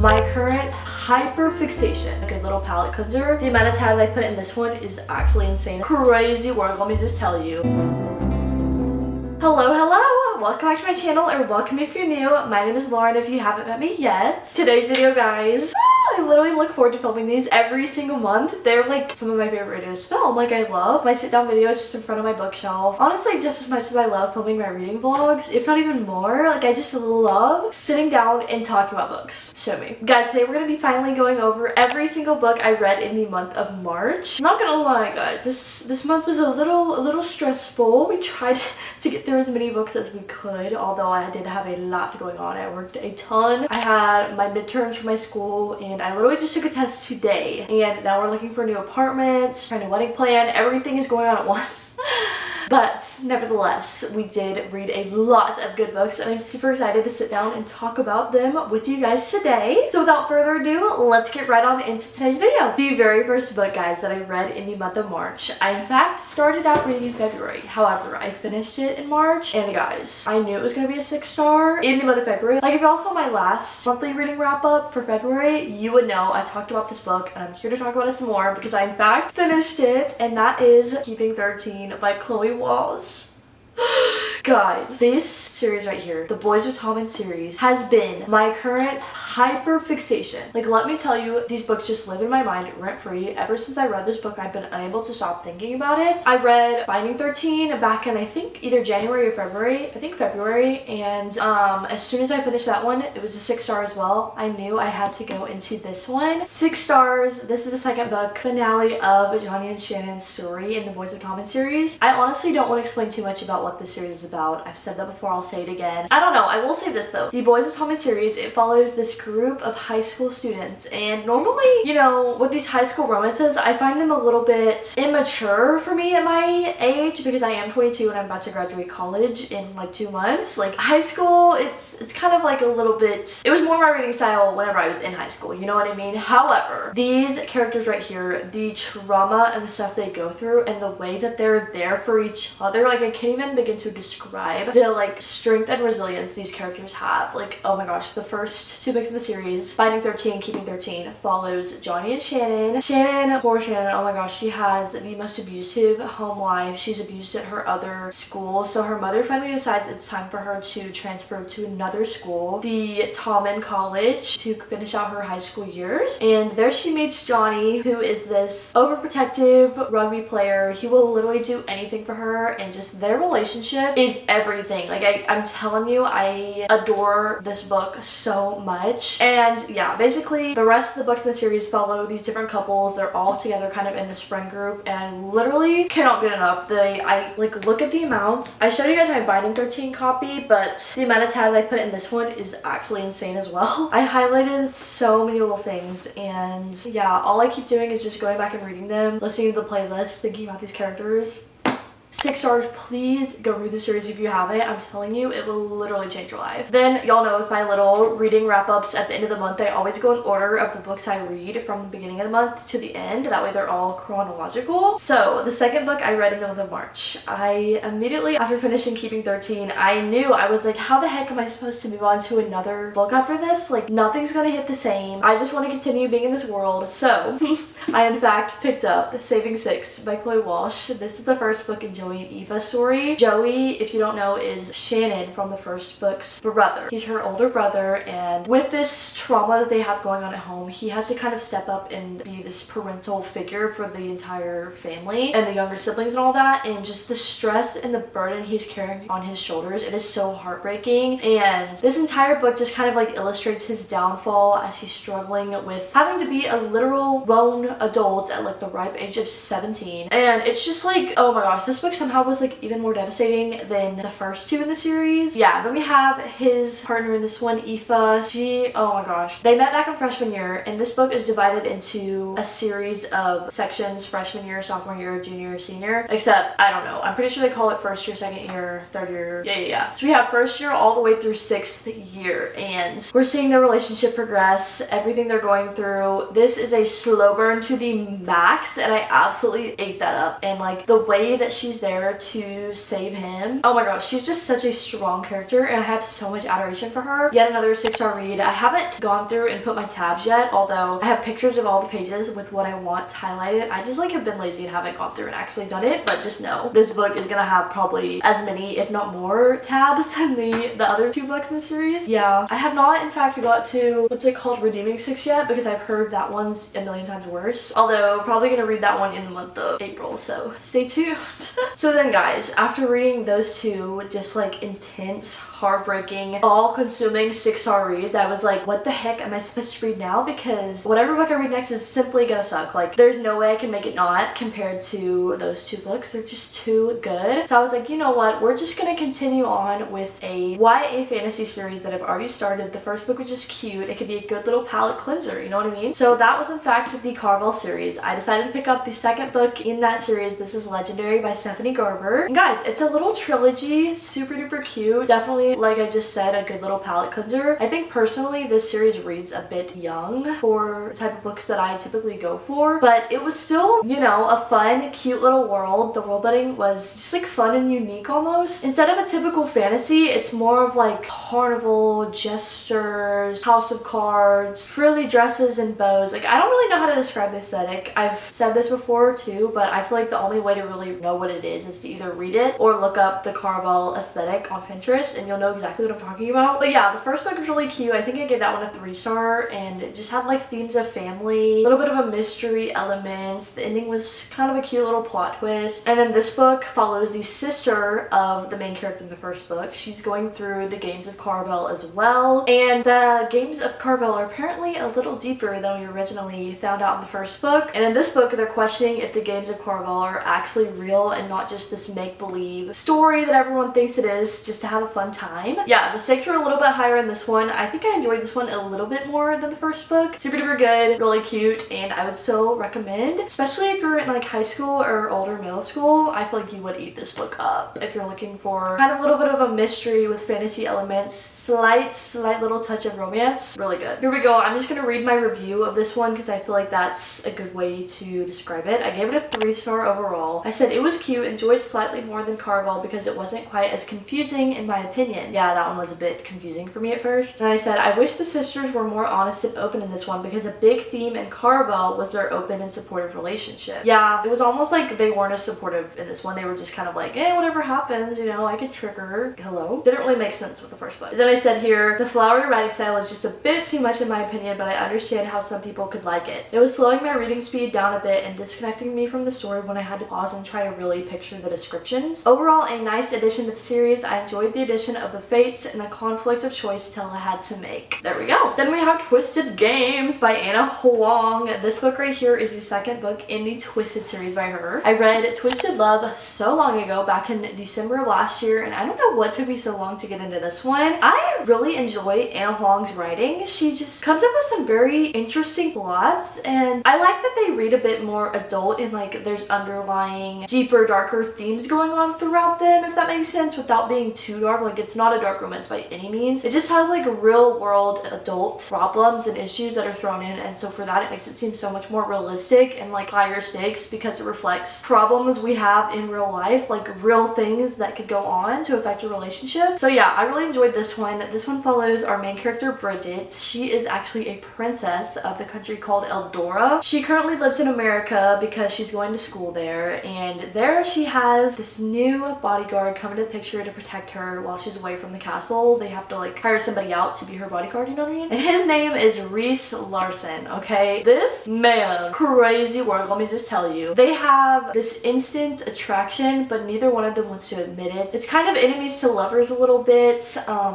My current hyper fixation, a good little palette cleanser. The amount of tabs I put in this one is actually insane. Crazy work, let me just tell you. Hello, welcome back to my channel, or welcome if you're new. My name is Lauren if you haven't met me yet. Today's video, guys, I literally look forward to filming these every single month. They're like some of my favorite videos to film. Like, I love my sit down videos just in front of my bookshelf. Honestly, just as much as I love filming my reading vlogs, if not even more. Like, I just love sitting down and talking about books. Show me. Guys, today we're gonna be finally going over every single book I read in the month of March. I'm not gonna lie, guys, this month was a little stressful. We tried to get through as many books as we could, although I did have a lot going on. I worked a ton. I had my midterms for my school, and I literally just took a test today. And now we're looking for a new apartment, trying a wedding plan. Everything is going on at once. But nevertheless, we did read a lot of good books, and I'm super excited to sit down and talk about them with you guys today. So without further ado, let's get right on into today's video. The very first book, guys, that I read in the month of March. I, in fact, started out reading in February. However, I finished it in March, and guys, I knew it was going to be a 6-star in the month of February. Like, if y'all saw my last monthly reading wrap-up for February, you would know I talked about this book, and I'm here to talk about it some more because I, in fact, finished it, and that is Keeping 13 by Chloe Walsh. Guys, this series right here, the Boys with Tom series, has been my current hyper fixation. Like, let me tell you, these books just live in my mind rent-free. Ever since I read this book, I've been unable to stop thinking about it. I read Binding 13 back in, I think, either January or February. I think February. And as soon as I finished that one, it was a 6-star as well. I knew I had to go into this one. 6 stars. This is the second book, finale of Johnny and Shannon's story in the Boys with Tom series. I honestly don't want to explain too much about what this series is about. I've said that before, I'll say it again. I don't know, I will say this though. The Boys with Tom series, it follows this group of high school students, and normally, you know, with these high school romances, I find them a little bit immature for me at my age, because I am 22 and I'm about to graduate college in like 2 months. Like, high school, it's kind of like a little bit, it was more my reading style whenever I was in high school, you know what I mean? However, these characters right here, the trauma and the stuff they go through and the way that they're there for each other, like, I can't even begin to describe the like strength and resilience these characters have. Like, oh my gosh, the first 2 books in the series, Binding 13, Keeping 13, follows Johnny and Shannon. Poor Shannon, oh my gosh, she has the most abusive home life. She's abused at her other school, so her mother finally decides it's time for her to transfer to another school, the Tommen College, to finish out her high school years. And there she meets Johnny, who is this overprotective rugby player. He will literally do anything for her, and just their relationship is everything. Like, I'm telling you, I adore this book so much. And yeah, basically the rest of the books in the series follow these different couples. They're all together kind of in this friend group, and I literally cannot get enough. I like, look at the amount. I showed you guys my Binding 13 copy, but the amount of tabs I put in this one is actually insane as well. I highlighted so many little things, and yeah, all I keep doing is just going back and reading them, listening to the playlist, thinking about these characters. 6 stars, please go read the series if you haven't. I'm telling you, it will literally change your life. Then, y'all know with my little reading wrap-ups at the end of the month, I always go in order of the books I read from the beginning of the month to the end. That way they're all chronological. So, the second book I read in the month of March, I immediately, after finishing Keeping 13, I knew, I was like, how the heck am I supposed to move on to another book after this? Like, nothing's gonna hit the same. I just want to continue being in this world. So, I in fact picked up Saving 6 by Chloe Walsh. This is the first book in Joey and Eva's story. Joey, if you don't know, is Shannon from the first book's brother. He's her older brother, and with this trauma that they have going on at home, he has to kind of step up and be this parental figure for the entire family and the younger siblings and all that, and just the stress and the burden he's carrying on his shoulders, it is so heartbreaking. And this entire book just kind of like illustrates his downfall as he's struggling with having to be a literal grown adult at like the ripe age of 17. And it's just like, oh my gosh, this book somehow was like even more devastating than the first 2 in the series. Yeah, then we have his partner in this one, Aoife. She, oh my gosh, they met back in freshman year, and this book is divided into a series of sections: freshman year, sophomore year, junior, senior. Except, I don't know, I'm pretty sure they call it first year, second year, third year. Yeah. So we have first year all the way through 6th year, and we're seeing their relationship progress, everything they're going through. This is a slow burn to the max, and I absolutely ate that up. And like the way that she's she's there to save him. Oh my gosh, she's just such a strong character and I have so much adoration for her. Yet another 6-star read. I haven't gone through and put my tabs yet, although I have pictures of all the pages with what I want highlighted. I just like have been lazy and haven't gone through and actually done it, but just know this book is gonna have probably as many, if not more, tabs than the other 2 books in the series. Yeah, I have not in fact got to what's it called, Redeeming 6 yet, because I've heard that one's a million times worse. Although probably gonna read that one in the month of April, so stay tuned. So then guys, after reading those 2 just like intense, heartbreaking, all-consuming 6-star reads, I was like, what the heck am I supposed to read now? Because whatever book I read next is simply gonna suck. Like, there's no way I can make it not compared to those 2 books. They're just too good. So I was like, you know what? We're just gonna continue on with a YA fantasy series that I've already started. The first book was just cute. It could be a good little palate cleanser, you know what I mean? So that was in fact the Carvel series. I decided to pick up the second book in that series. This is Legendary by Stephanie Garber. And guys, it's a little trilogy, super duper cute. Definitely, like I just said, a good little palate cleanser. I think personally this series reads a bit young for the type of books that I typically go for, but it was still, you know, a fun, cute little world. The world building was just like fun and unique almost. Instead of a typical fantasy, it's more of like carnival, jesters, house of cards, frilly dresses and bows. Like, I don't really know how to describe the aesthetic. I've said this before too, but I feel like the only way to really know what it is to either read it or look up the Carvel aesthetic on Pinterest and you'll know exactly what I'm talking about. But yeah, the first book was really cute. I think I gave that one a 3-star and it just had like themes of family, a little bit of a mystery element. The ending was kind of a cute little plot twist. And then this book follows the sister of the main character in the first book. She's going through the games of Carvel as well. And the games of Carvel are apparently a little deeper than we originally found out in the first book. And in this book, they're questioning if the games of Carvel are actually real and not just this make-believe story that everyone thinks it is just to have a fun time. Yeah, the stakes were a little bit higher in this one. I think I enjoyed this one a little bit more than the first book. Super duper good, really cute, and I would so recommend, especially if you're in like high school or older middle school. I feel like you would eat this book up if you're looking for kind of a little bit of a mystery with fantasy elements, slight little touch of romance. Really good. Here we go. I'm just gonna read my review of this one because I feel like that's a good way to describe it. I gave it a 3-star overall. I said it was cute, enjoyed slightly more than Carvel because it wasn't quite as confusing in my opinion. Yeah, that one was a bit confusing for me at first. And I said I wish the sisters were more honest and open in this one because a big theme in Carvel was their open and supportive relationship. Yeah, it was almost like they weren't as supportive in this one. They were just kind of like, eh, whatever happens, you know, I could trick her. Hello? Didn't really make sense with the first book. Then I said here, the flowery writing style is just a bit too much in my opinion, but I understand how some people could like it. It was slowing my reading speed down a bit and disconnecting me from the story when I had to pause and try to really picture the descriptions. Overall, a nice addition to the series. I enjoyed the addition of the fates and the conflict of choice Tella had to make. There we go. Then we have Twisted Games by Anna Huang. This book right here is the second book in the Twisted series by her. I read Twisted Love so long ago, back in December of last year, and I don't know what took me so long to get into this one. I really enjoy Anna Huang's writing. She just comes up with some very interesting plots, and I like that they read a bit more adult and like there's underlying deeper, darker themes going on throughout them, if that makes sense, without being too dark. Like, it's not a dark romance by any means. It just has like real world adult problems and issues that are thrown in, and so for that it makes it seem so much more realistic and like higher stakes because it reflects problems we have in real life, like real things that could go on to affect a relationship. So yeah, I really enjoyed this one. This one follows our main character Bridget. She is actually a princess of the country called Eldora. She currently lives in America because she's going to school there, and there she has this new bodyguard come into the picture to protect her while she's away from the castle. They have to like hire somebody out to be her bodyguard, you know what I mean? And his name is Reese Larson, okay? This man, crazy work, let me just tell you. They have this instant attraction, but neither one of them wants to admit it. It's kind of enemies to lovers a little bit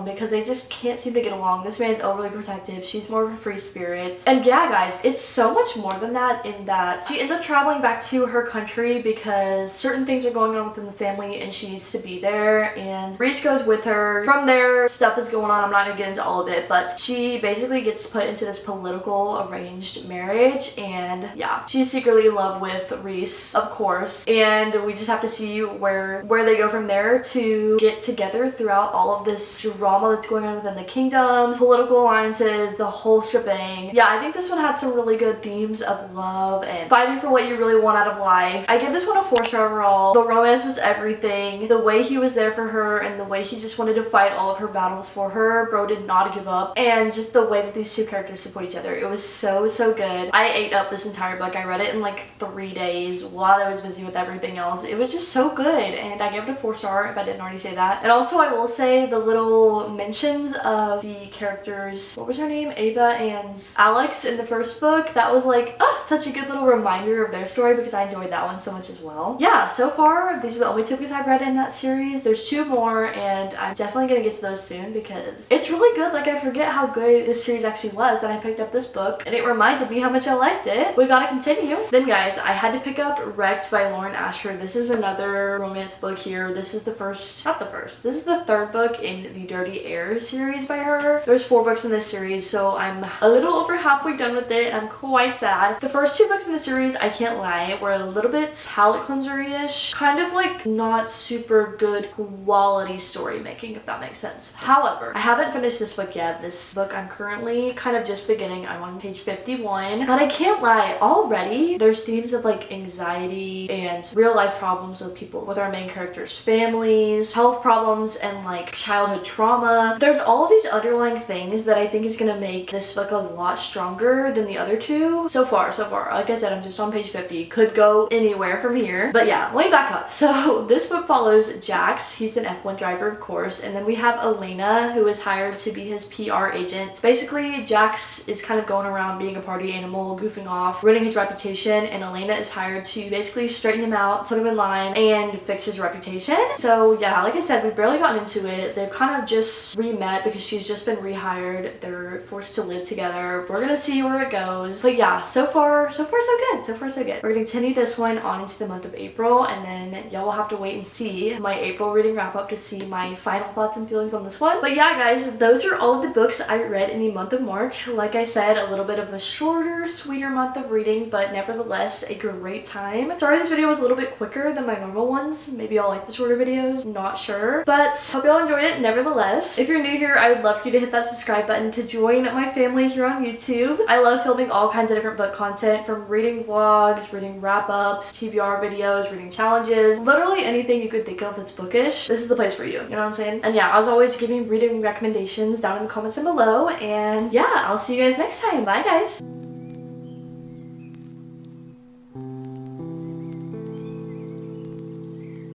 because they just can't seem to get along. This man's overly protective. She's more of a free spirit. And yeah, guys, it's so much more than that in that she ends up traveling back to her country because certain things are going on within the family and she needs to be there, and Reese goes with her her. From there, stuff is going on. I'm not gonna get into all of it, but she basically gets put into this political arranged marriage, and yeah, she's secretly in love with Reese, of course, and we just have to see where they go from there to get together throughout all of this drama that's going on within the kingdoms, political alliances, the whole shebang. Yeah, I think this one had some really good themes of love and fighting for what you really want out of life. I give this one a 4-star overall. The romance was everything. The way he was there for her and the way he just wanted to fight all of her battles for her. Bro did not give up. And just the way that these two characters support each other. It was so good. I ate up this entire book. I read it in like 3 days while I was busy with everything else. It was just so good, and I gave it a 4-star if I didn't already say that. And also I will say the little mentions of the characters, what was her name? Ava and Alex in the first book. That was like, such a good little reminder of their story because I enjoyed that one so much as well. Yeah, so far these are the only 2 books I've read in that series. There's 2 more, and I'm definitely gonna get to those soon because it's really good. Like, I forget how good this series actually was, and I picked up this book and it reminded me how much I liked it. We gotta continue. Then guys, I had to pick up Wrecked by Lauren Asher. This is another romance book here. This is this is the 3rd book in the Dirty Air series by her. There's 4 books in this series, so I'm a little over halfway done with it. I'm quite sad. The first 2 books in the series, I can't lie, were a little bit palate cleanser-ish. Kind of like not super good quality story making, if that makes sense. However, I haven't finished this book yet. This book I'm currently kind of just beginning. I'm on page 51. But I can't lie, already there's themes of like anxiety and real life problems with people, with our main characters' families, health problems, and like childhood trauma. There's all of these underlying things that I think is gonna make this book a lot stronger than the other 2. So far. Like I said, I'm just on page 50. Could go anywhere from here. But yeah, let me back up. So this book follows Jax. He's an F1 driver, of course. And then we have Elena, who is hired to be his PR agent. Basically, Jax is kind of going around being a party animal, goofing off, ruining his reputation, and Elena is hired to basically straighten him out, put him in line, and fix his reputation. So yeah, like I said, we've barely gotten into it. They've kind of just re-met because she's just been rehired. They're forced to live together. We're gonna see where it goes. But yeah, so far so good. So far so good. We're gonna continue this one on into the month of April, and then y'all will have to wait and see my April reading wrap up to see my final thoughts and feelings on this one. But yeah guys, those are all of the books I read in the month of March. Like I said, a little bit of a shorter, sweeter month of reading, but nevertheless a great time. Sorry this video was a little bit quicker than my normal ones. Maybe y'all like the shorter videos, not sure. But hope y'all enjoyed it nevertheless. If you're new here, I would love for you to hit that subscribe button to join my family here on YouTube. I love filming all kinds of different book content, from reading vlogs, reading wrap-ups, TBR videos, reading challenges, literally anything you could think of that's bookish. This is the place for you, you know what I'm saying? And yeah, as always, give me reading recommendations down in the comments down below, and yeah, I'll see you guys next time. Bye guys!